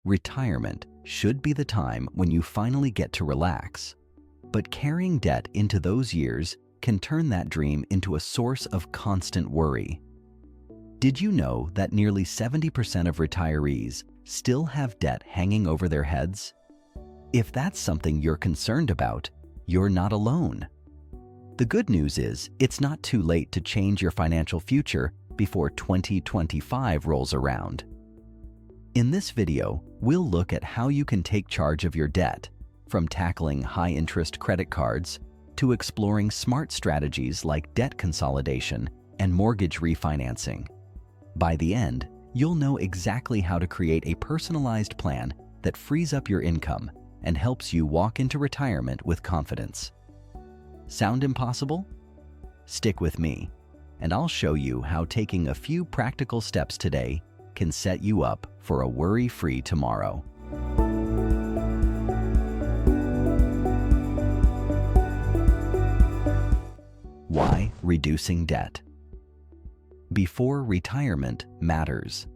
Retirement should be the time when you finally get to relax. But carrying debt into those years can turn that dream into a source of constant worry. Did you know that nearly 70% of retirees still have debt hanging over their heads? If that's something you're concerned about, you're not alone. The good news is it's not too late to change your financial future before 2025 rolls around. In this video, we'll look at how you can take charge of your debt, from tackling high-interest credit cards to exploring smart strategies like debt consolidation and mortgage refinancing. By the end, you'll know exactly how to create a personalized plan that frees up your income and helps you walk into retirement with confidence. Sound impossible? Stick with me, and I'll show you how taking a few practical steps today can set you up for a worry-free tomorrow. Why reducing debt before retirement matters.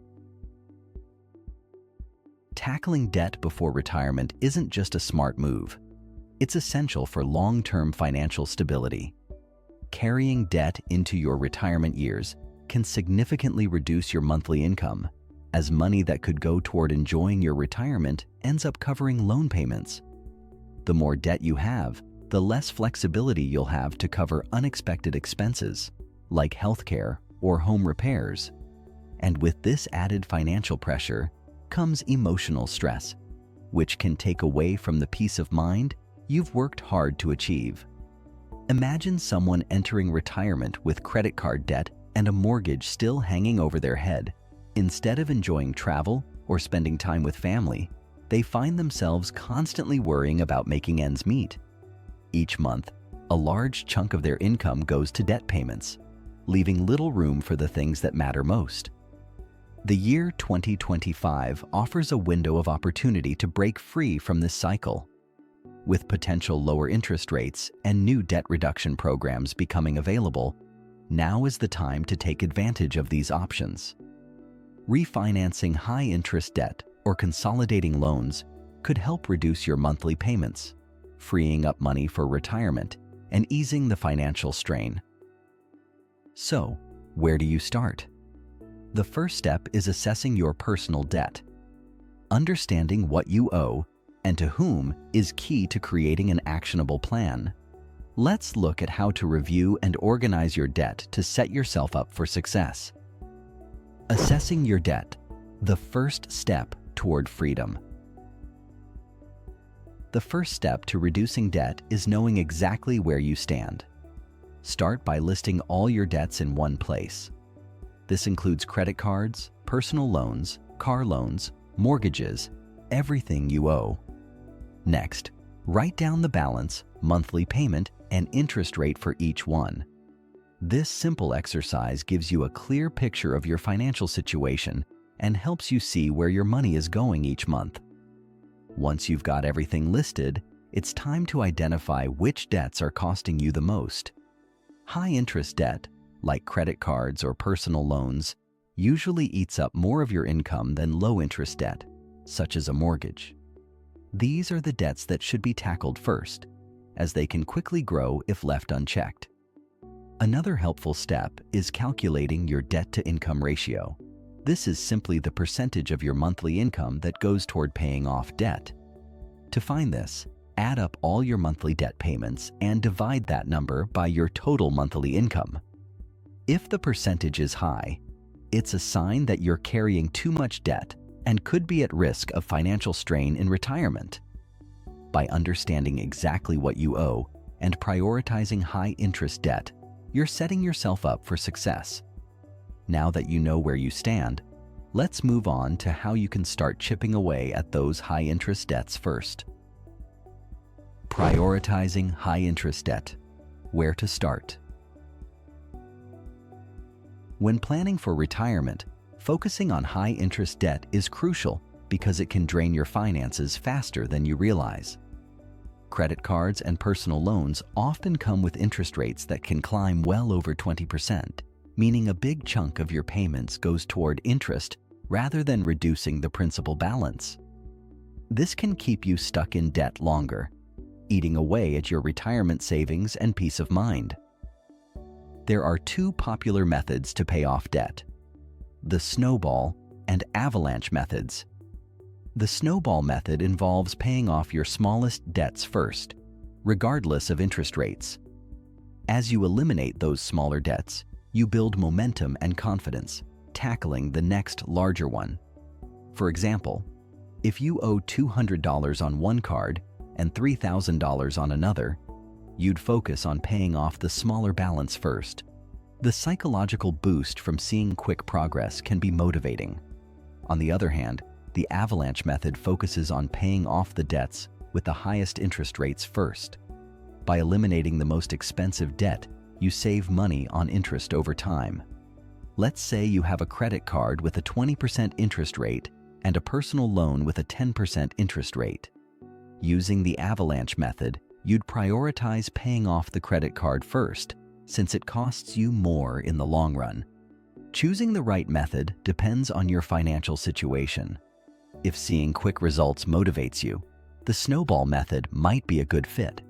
Tackling debt before retirement isn't just a smart move. It's essential for long-term financial stability. Carrying debt into your retirement years can significantly reduce your monthly income, as money that could go toward enjoying your retirement ends up covering loan payments. The more debt you have, the less flexibility you'll have to cover unexpected expenses, like healthcare or home repairs. And with this added financial pressure comes emotional stress, which can take away from the peace of mind you've worked hard to achieve. Imagine someone entering retirement with credit card debt and a mortgage still hanging over their head. Instead of enjoying travel or spending time with family, they find themselves constantly worrying about making ends meet. Each month, a large chunk of their income goes to debt payments, leaving little room for the things that matter most. The year 2025 offers a window of opportunity to break free from this cycle. With potential lower interest rates and new debt reduction programs becoming available, now is the time to take advantage of these options. Refinancing high-interest debt or consolidating loans could help reduce your monthly payments, freeing up money for retirement and easing the financial strain. So, where do you start? The first step is assessing your personal debt. Understanding what you owe and to whom is key to creating an actionable plan. Let's look at how to review and organize your debt to set yourself up for success. Assessing your debt, the first step toward freedom. The first step to reducing debt is knowing exactly where you stand. Start by listing all your debts in one place. This includes credit cards, personal loans, car loans, mortgages, everything you owe. Next, write down the balance, monthly payment, and interest rate for each one. This simple exercise gives you a clear picture of your financial situation and helps you see where your money is going each month. Once you've got everything listed, it's time to identify which debts are costing you the most. High-interest debt, like credit cards or personal loans, usually eats up more of your income than low-interest debt, such as a mortgage. These are the debts that should be tackled first, as they can quickly grow if left unchecked. Another helpful step is calculating your debt-to-income ratio. This is simply the percentage of your monthly income that goes toward paying off debt. To find this, add up all your monthly debt payments and divide that number by your total monthly income. If the percentage is high, it's a sign that you're carrying too much debt and could be at risk of financial strain in retirement. By understanding exactly what you owe and prioritizing high-interest debt, you're setting yourself up for success. Now that you know where you stand, let's move on to how you can start chipping away at those high-interest debts first. Prioritizing high-interest debt. Where to start? When planning for retirement, focusing on high-interest debt is crucial because it can drain your finances faster than you realize. Credit cards and personal loans often come with interest rates that can climb well over 20%, meaning a big chunk of your payments goes toward interest rather than reducing the principal balance. This can keep you stuck in debt longer, eating away at your retirement savings and peace of mind. There are two popular methods to pay off debt: the snowball and avalanche methods. The snowball method involves paying off your smallest debts first, regardless of interest rates. As you eliminate those smaller debts, you build momentum and confidence, tackling the next larger one. For example, if you owe $200 on one card and $3,000 on another, you'd focus on paying off the smaller balance first. The psychological boost from seeing quick progress can be motivating. On the other hand, the avalanche method focuses on paying off the debts with the highest interest rates first. By eliminating the most expensive debt, you save money on interest over time. Let's say you have a credit card with a 20% interest rate and a personal loan with a 10% interest rate. Using the avalanche method, you'd prioritize paying off the credit card first, since it costs you more in the long run. Choosing the right method depends on your financial situation. If seeing quick results motivates you, the snowball method might be a good fit.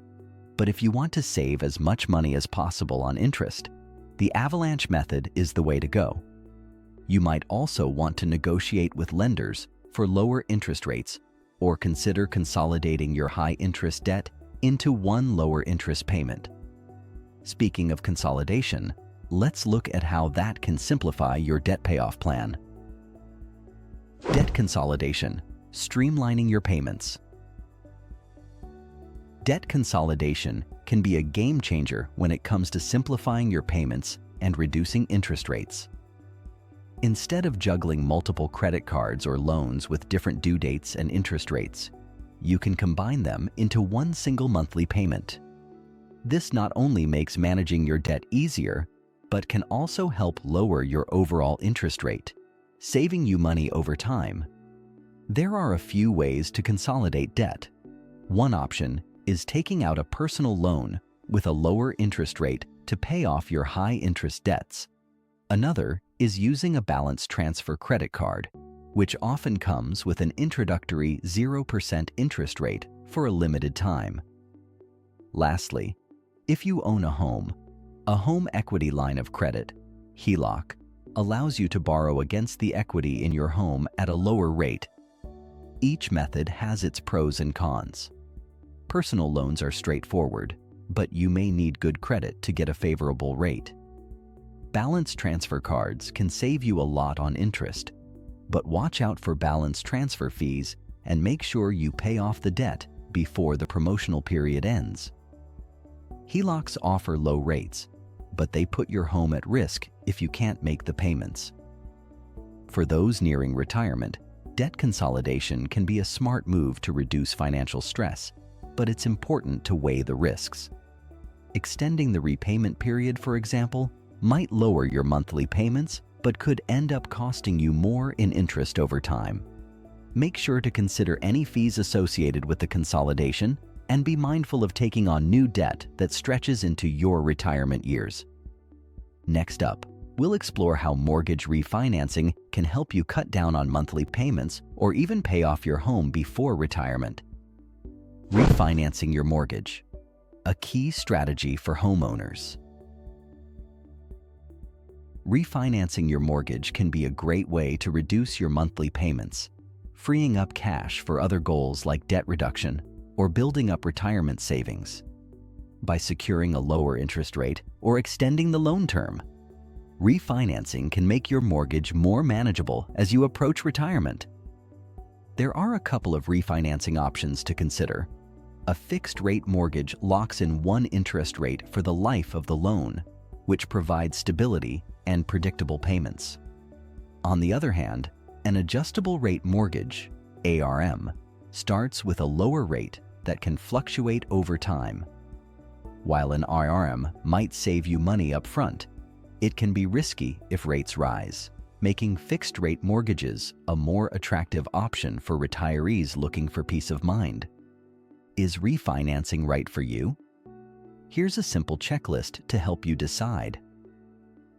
But if you want to save as much money as possible on interest, the avalanche method is the way to go. You might also want to negotiate with lenders for lower interest rates, or consider consolidating your high-interest debt into one lower interest payment. Speaking of consolidation, let's look at how that can simplify your debt payoff plan. Debt consolidation, streamlining your payments. Debt consolidation can be a game changer when it comes to simplifying your payments and reducing interest rates. Instead of juggling multiple credit cards or loans with different due dates and interest rates, you can combine them into one single monthly payment. This not only makes managing your debt easier, but can also help lower your overall interest rate, saving you money over time. There are a few ways to consolidate debt. One option is taking out a personal loan with a lower interest rate to pay off your high-interest debts. Another is using a balance transfer credit card, which often comes with an introductory 0% interest rate for a limited time. Lastly, if you own a home equity line of credit, HELOC, allows you to borrow against the equity in your home at a lower rate. Each method has its pros and cons. Personal loans are straightforward, but you may need good credit to get a favorable rate. Balance transfer cards can save you a lot on interest, but watch out for balance transfer fees and make sure you pay off the debt before the promotional period ends. HELOCs offer low rates, but they put your home at risk if you can't make the payments. For those nearing retirement, debt consolidation can be a smart move to reduce financial stress, but it's important to weigh the risks. Extending the repayment period, for example, might lower your monthly payments, but could end up costing you more in interest over time. Make sure to consider any fees associated with the consolidation and be mindful of taking on new debt that stretches into your retirement years. Next up, we'll explore how mortgage refinancing can help you cut down on monthly payments or even pay off your home before retirement. Refinancing your mortgage, a key strategy for homeowners. Refinancing your mortgage can be a great way to reduce your monthly payments, freeing up cash for other goals like debt reduction or building up retirement savings. By securing a lower interest rate or extending the loan term, refinancing can make your mortgage more manageable as you approach retirement. There are a couple of refinancing options to consider. A fixed-rate mortgage locks in one interest rate for the life of the loan, which provides stability and predictable payments. On the other hand, an adjustable-rate mortgage, ARM, starts with a lower rate that can fluctuate over time. While an ARM might save you money up front, it can be risky if rates rise, making fixed-rate mortgages a more attractive option for retirees looking for peace of mind. Is refinancing right for you? Here's a simple checklist to help you decide.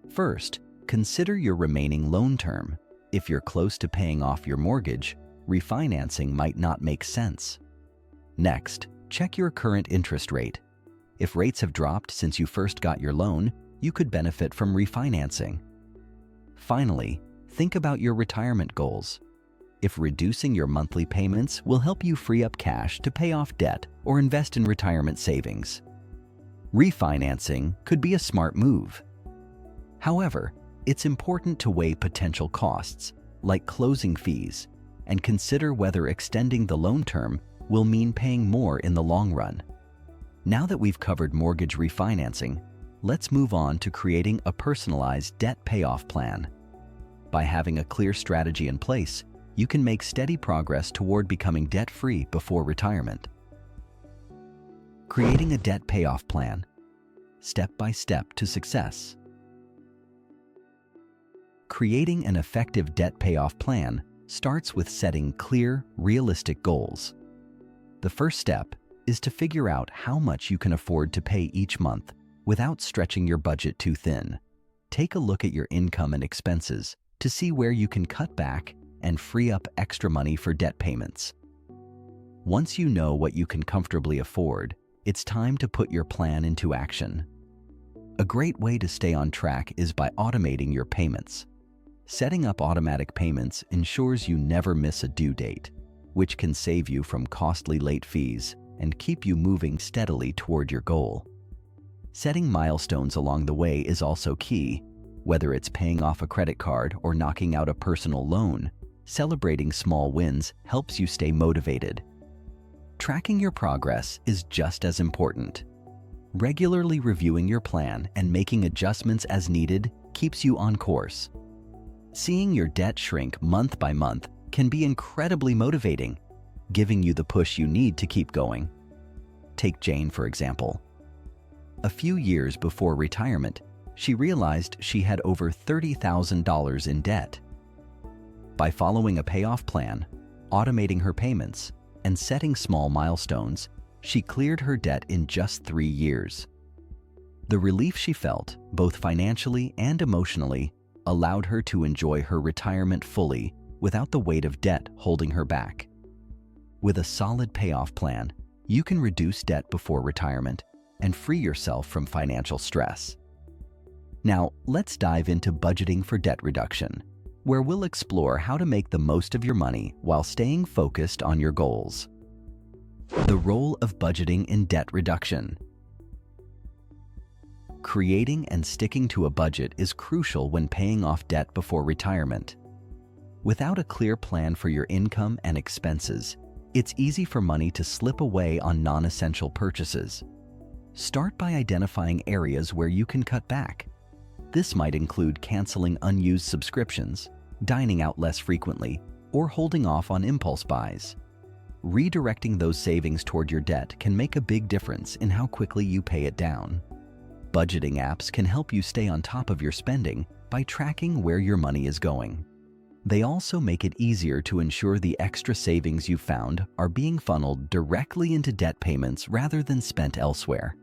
First, consider your remaining loan term. If you're close to paying off your mortgage, refinancing might not make sense. Next, check your current interest rate. If rates have dropped since you first got your loan, you could benefit from refinancing. Finally, think about your retirement goals. If reducing your monthly payments will help you free up cash to pay off debt or invest in retirement savings, refinancing could be a smart move. However, it's important to weigh potential costs, like closing fees, and consider whether extending the loan term will mean paying more in the long run. Now that we've covered mortgage refinancing, let's move on to creating a personalized debt payoff plan. By having a clear strategy in place, you can make steady progress toward becoming debt-free before retirement. Creating a debt payoff plan, step by step to success. Creating an effective debt payoff plan starts with setting clear, realistic goals. The first step is to figure out how much you can afford to pay each month without stretching your budget too thin. Take a look at your income and expenses to see where you can cut back and free up extra money for debt payments. Once you know what you can comfortably afford, it's time to put your plan into action. A great way to stay on track is by automating your payments. Setting up automatic payments ensures you never miss a due date, which can save you from costly late fees and keep you moving steadily toward your goal. Setting milestones along the way is also key. Whether it's paying off a credit card or knocking out a personal loan, celebrating small wins helps you stay motivated. Tracking your progress is just as important. Regularly reviewing your plan and making adjustments as needed keeps you on course. Seeing your debt shrink month by month can be incredibly motivating, giving you the push you need to keep going. Take Jane, for example. A few years before retirement, she realized she had over $30,000 in debt. By following a payoff plan, automating her payments, and setting small milestones, she cleared her debt in just 3 years. The relief she felt, both financially and emotionally, allowed her to enjoy her retirement fully without the weight of debt holding her back. With a solid payoff plan, you can reduce debt before retirement and free yourself from financial stress. Now, let's dive into budgeting for debt reduction, where we'll explore how to make the most of your money while staying focused on your goals. The role of budgeting in debt reduction. Creating and sticking to a budget is crucial when paying off debt before retirement. Without a clear plan for your income and expenses, it's easy for money to slip away on non-essential purchases. Start by identifying areas where you can cut back. This might include canceling unused subscriptions, dining out less frequently, or holding off on impulse buys. Redirecting those savings toward your debt can make a big difference in how quickly you pay it down. Budgeting apps can help you stay on top of your spending by tracking where your money is going. They also make it easier to ensure the extra savings you've found are being funneled directly into debt payments rather than spent elsewhere.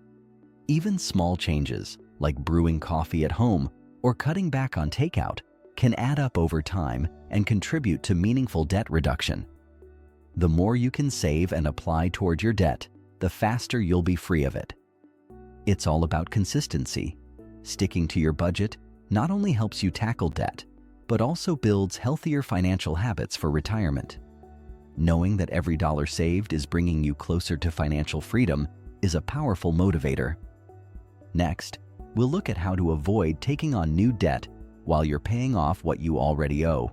Even small changes, like brewing coffee at home or cutting back on takeout, can add up over time and contribute to meaningful debt reduction. The more you can save and apply toward your debt, the faster you'll be free of it. It's all about consistency. Sticking to your budget not only helps you tackle debt, but also builds healthier financial habits for retirement. Knowing that every dollar saved is bringing you closer to financial freedom is a powerful motivator. Next, we'll look at how to avoid taking on new debt while you're paying off what you already owe.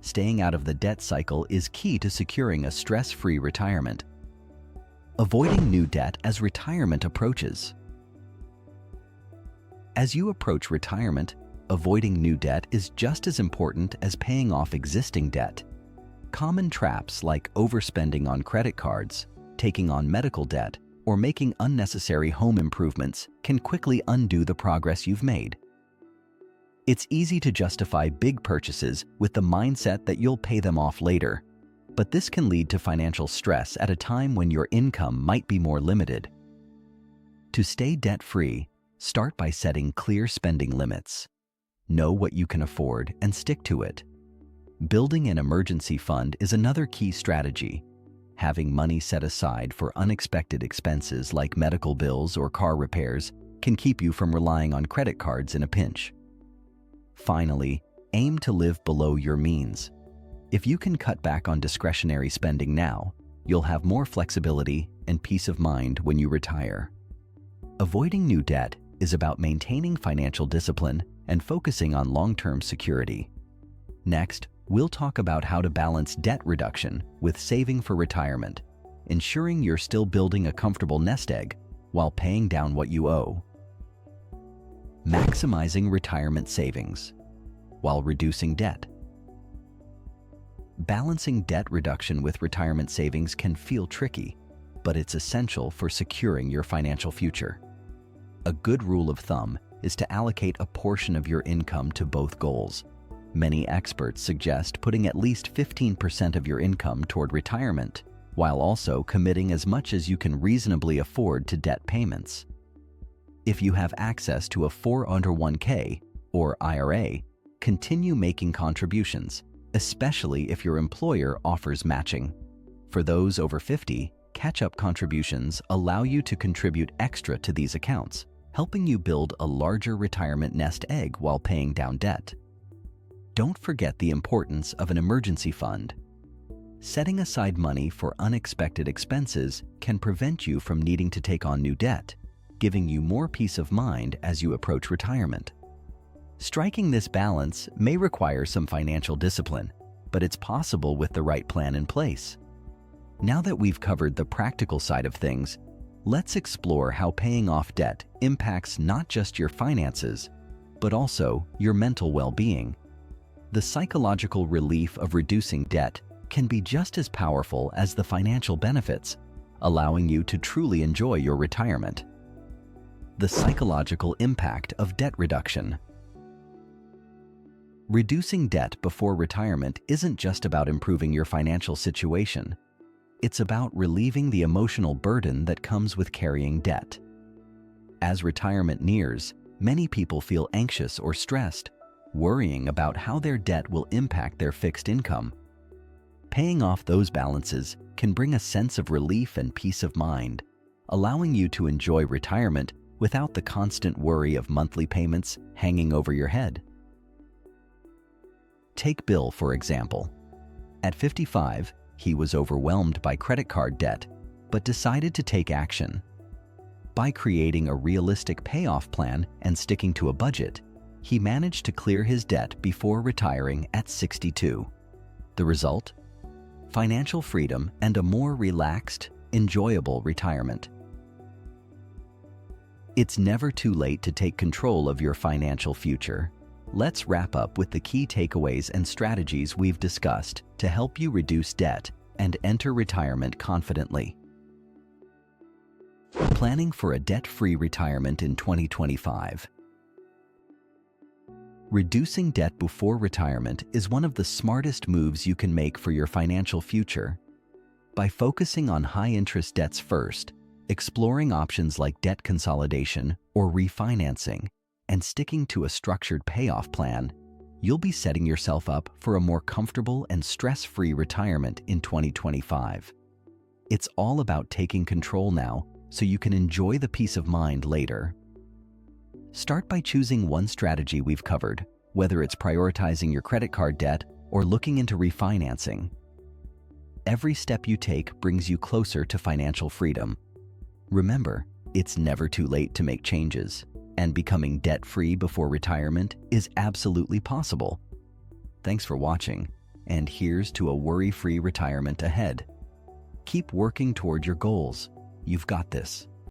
Staying out of the debt cycle is key to securing a stress-free retirement. Avoiding new debt as retirement approaches. As you approach retirement, avoiding new debt is just as important as paying off existing debt. Common traps like overspending on credit cards, taking on medical debt, or making unnecessary home improvements can quickly undo the progress you've made. It's easy to justify big purchases with the mindset that you'll pay them off later, but this can lead to financial stress at a time when your income might be more limited. To stay debt-free, start by setting clear spending limits. Know what you can afford and stick to it. Building an emergency fund is another key strategy. Having money set aside for unexpected expenses like medical bills or car repairs can keep you from relying on credit cards in a pinch. Finally, aim to live below your means. If you can cut back on discretionary spending now, you'll have more flexibility and peace of mind when you retire. Avoiding new debt is about maintaining financial discipline and focusing on long-term security. Next, we'll talk about how to balance debt reduction with saving for retirement, ensuring you're still building a comfortable nest egg while paying down what you owe. Maximizing retirement savings while reducing debt. Balancing debt reduction with retirement savings can feel tricky, but it's essential for securing your financial future. A good rule of thumb is to allocate a portion of your income to both goals. Many experts suggest putting at least 15% of your income toward retirement, while also committing as much as you can reasonably afford to debt payments. If you have access to a 401k or IRA, continue making contributions, especially if your employer offers matching. For those over 50, catch-up contributions allow you to contribute extra to these accounts, helping you build a larger retirement nest egg while paying down debt. Don't forget the importance of an emergency fund. Setting aside money for unexpected expenses can prevent you from needing to take on new debt, giving you more peace of mind as you approach retirement. Striking this balance may require some financial discipline, but it's possible with the right plan in place. Now that we've covered the practical side of things, let's explore how paying off debt impacts not just your finances, but also your mental well-being. The psychological relief of reducing debt can be just as powerful as the financial benefits, allowing you to truly enjoy your retirement. The psychological impact of debt reduction. Reducing debt before retirement isn't just about improving your financial situation. It's about relieving the emotional burden that comes with carrying debt. As retirement nears, many people feel anxious or stressed, worrying about how their debt will impact their fixed income. Paying off those balances can bring a sense of relief and peace of mind, allowing you to enjoy retirement without the constant worry of monthly payments hanging over your head. Take Bill, for example. At 55, he was overwhelmed by credit card debt, but decided to take action. By creating a realistic payoff plan and sticking to a budget, he managed to clear his debt before retiring at 62. The result? Financial freedom and a more relaxed, enjoyable retirement. It's never too late to take control of your financial future. Let's wrap up with the key takeaways and strategies we've discussed to help you reduce debt and enter retirement confidently. Planning for a debt-free retirement in 2025. Reducing debt before retirement is one of the smartest moves you can make for your financial future. By focusing on high-interest debts first, exploring options like debt consolidation or refinancing, and sticking to a structured payoff plan, you'll be setting yourself up for a more comfortable and stress-free retirement in 2025. It's all about taking control now so you can enjoy the peace of mind later. Start by choosing one strategy we've covered, whether it's prioritizing your credit card debt or looking into refinancing. Every step you take brings you closer to financial freedom. Remember, it's never too late to make changes, and becoming debt-free before retirement is absolutely possible. Thanks for watching, and here's to a worry-free retirement ahead. Keep working toward your goals. You've got this.